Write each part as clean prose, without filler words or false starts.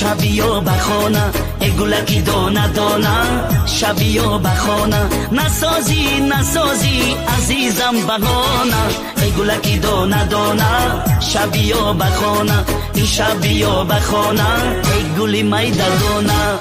شبیو بخونه ای گلکی دونه دونه شبیو بخونه نسازی نسازی عزیزم بهانه ای گلکی دونه دونه شبیو بخونه ای شبیو بخونه ای گلی میدانه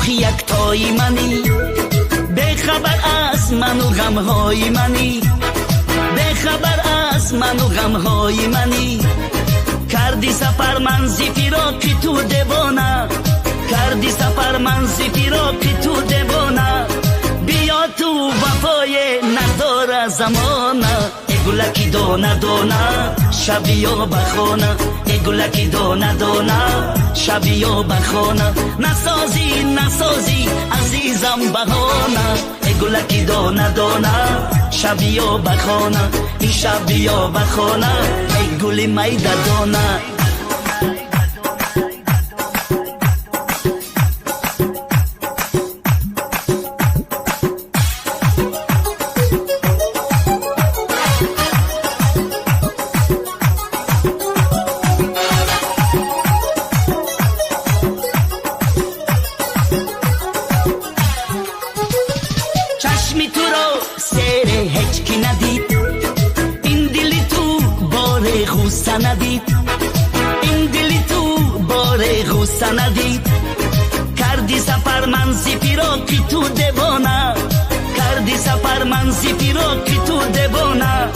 یک تای منی بخبر از من و غمهای منی بخبر از من و غمهای منی کردی سفر منزی فراقی تو دیوانه کردی سفر منزی فراقی تو دیوانه بیا تو وفای نداره زمانه ای گلکی دونه دونه شبیو بخونه ای گلکی دونه دونه شبیو بخونه نسازی نسازی عزیزم بهانه ای گلکی دونه دونه شبیو بخونه ای شبیو بخونه ای گلی میدانه چشمی تو رو سر هیچ کی ندید این دلی تو بار غصه ندید این دلی تو بار غصه ندید کردی سفر منزی فراقی تو دیوانه کردی سفر منزی فراقی تو دیوانه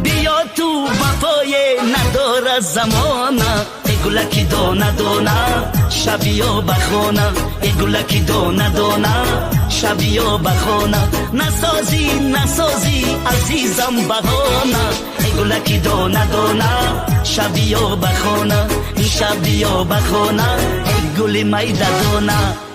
بیا تو وفای نداره زمانه ای گلکی دونه دونه شبیو بخونه ای گلکی دونه دونه شبیو بخونه نسازی نسازی عزیزم بهانه ای گلکی دونه دونه شبیو بخونه ای شبیو بخونه ای گلی میدانه